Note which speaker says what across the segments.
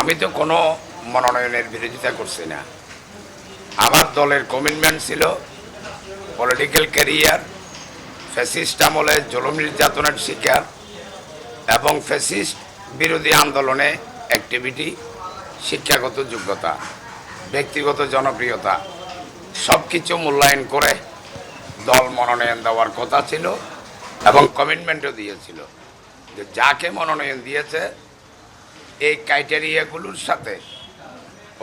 Speaker 1: আমি তো কোনো মনোনয়নের বিরোধিতা করছি না। আমার দলের কমিটমেন্ট ছিল পলিটিক্যাল ক্যারিয়ার, ফ্যাসিস্ট আমলে জুলুম নির্যাতনের শিকার এবং ফ্যাসিস্ট বিরোধী আন্দোলনে অ্যাক্টিভিটি, শিক্ষাগত যোগ্যতা, ব্যক্তিগত জনপ্রিয়তা সব কিছু মূল্যায়ন করে দল মনোনয়ন দেওয়ার কথা ছিল এবং কমিটমেন্টও দিয়েছিল যে যাকে মনোনয়ন দিয়েছে এই ক্রাইটেরিয়াগুলোর সাথে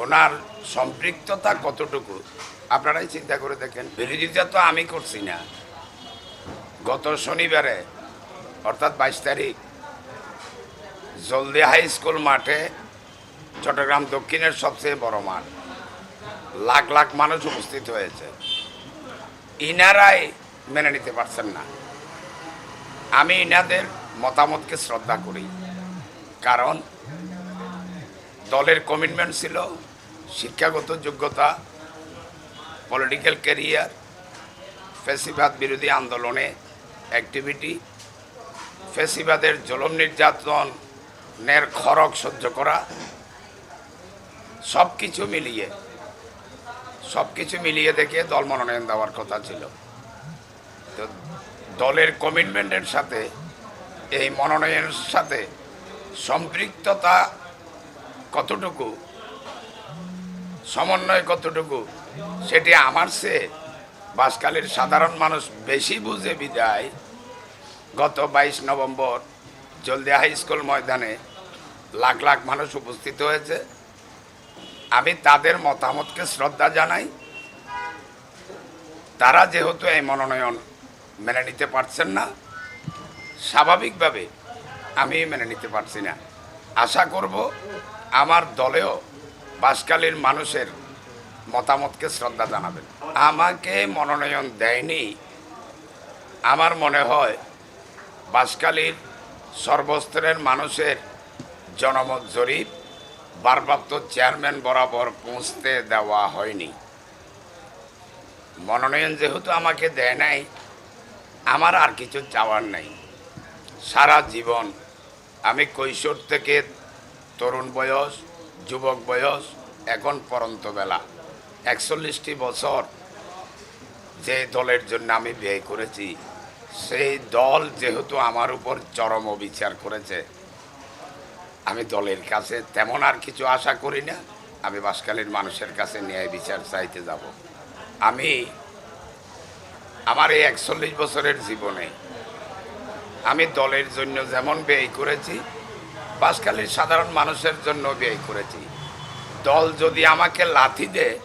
Speaker 1: ওনার সম্পৃক্ততা কতটুকু আপনারাই চিন্তা করে দেখেন। বিরোধিতা তো আমি করছি না। গত শনিবারে অর্থাৎ 22 তারিখ জলদি হাই স্কুল মাঠে, চট্টগ্রাম দক্ষিণের সবচেয়ে বড় মাঠ, লাখ লাখ মানুষ উপস্থিত হয়েছে। ইনারাই মেনে নিতে পারছেন না। আমি ইনাদের মতামতকে শ্রদ্ধা করি, কারণ দলের কমিটমেন্ট ছিল শিক্ষাগত যোগ্যতা, পলিটিক্যাল ক্যারিয়ার, ফ্যাসিবাদ বিরোধী আন্দোলনে অ্যাক্টিভিটি, ফ্যাসিবাদের জুলুম নির্যাতনের খড়গ সহ্য করা, সব কিছু মিলিয়ে দেখে দল মনোনয়ন দেওয়ার কথা ছিল। তো দলের কমিটমেন্টের সাথে এই মনোনয়নের সাথে সম্পৃক্ততা কতটুকু, সমন্বয় কতটুকু, সেটি আমার চেয়ে বাঁশখালীর সাধারণ মানুষ বেশি বুঝে বিদায় গত 22 নভেম্বর জলদি হাই স্কুল ময়দানে লাখ লাখ মানুষ উপস্থিত হয়েছে। আমি তাদের মতামতকে শ্রদ্ধা জানাই। তারা যেহেতু এই মনোনয়ন মেনে নিতে পারছেন না, স্বাভাবিকভাবে আমি মেনে নিতে পারছি না। আশা করব আমার দলেও বাঁশখালীর মানুষের মতামতকে শ্রদ্ধা জানাবেন। আমাকে মনোনয়ন দেয়নি, আমার মনে হয় বাঁশখালীর সর্বস্তরের মানুষের জনমত জরিপ ভারপ্রাপ্ত চেয়ারম্যান বরাবর পৌঁছতে দেওয়া হয়নি। মনোনয়ন যেহেতু আমাকে দেয় নাই, আমার আর কিছু চাওয়ার নাই। সারা জীবন আমি কৈশোর থেকে তরুণ বয়স, যুবক বয়স, এখন পরন্ত বেলা 41টি বছর যে দলের জন্য আমি ব্যয় করেছি, সেই দল যেহেতু আমার উপর চরম অবিচার করেছে, আমি দলের কাছে তেমন আর কিছু আশা করি না। আমি বাঁশখালীর মানুষের কাছে ন্যায় বিচার চাইতে যাব। আমি আমার এই 41 বছরের জীবনে আমি দলের জন্য যেমন ব্যয় করেছি, বাঁশখালীর সাধারণ মানুষের জন্য ব্যয় করেছি। দল যদি আমাকে লাথি দেয়,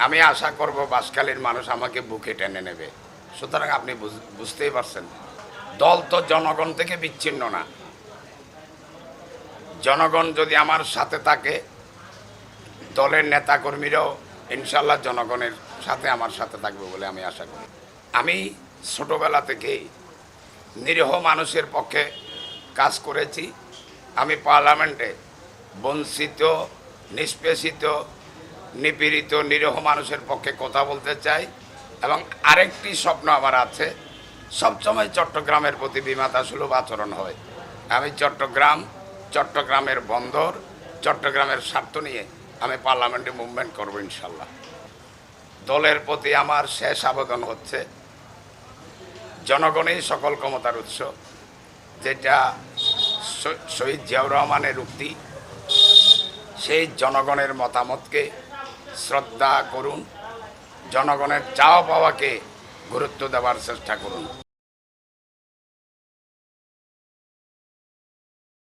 Speaker 1: আমি আশা করব বাঁশখালীর মানুষ আমাকে বুকে টেনে নেবে। সুতরাং আপনি বুঝতেই পারছেন, দল তো জনগণ থেকে বিচ্ছিন্ন না। জনগণ যদি আমার সাথে থাকে, দলের নেতাকর্মীরাও ইনশাল্লাহ জনগণের সাথে আমার সাথে থাকবে বলে আমি আশা করি। আমি ছোটোবেলা থেকেই নিরীহ মানুষের পক্ষে কাজ করেছি। আমি পার্লামেন্টে বঞ্চিত, নিষ্পেষিত, নিপীড়িত নিরীহ মানুষের পক্ষে কথা বলতে চাই। এবং আরেকটি স্বপ্ন আমার আছে, সবসময় চট্টগ্রামের প্রতি বিমাতাসুলভ আচরণ হয়। আমি চট্টগ্রামের বন্দর, চট্টগ্রামের স্বার্থ নিয়ে আমি পার্লামেন্টে মুভমেন্ট করব ইনশাল্লাহ। দলের প্রতি আমার শেষ আবেদন হচ্ছে, জনগণই সকল ক্ষমতার উৎস, যেটা শহীদ জিয়াউর রহমানের উক্তি। সেই জনগণের মতামতকে শ্রদ্ধা করুন, জনগণের চাওয়া পাওয়াকে গুরুত্ব দেওয়ার চেষ্টা করুন।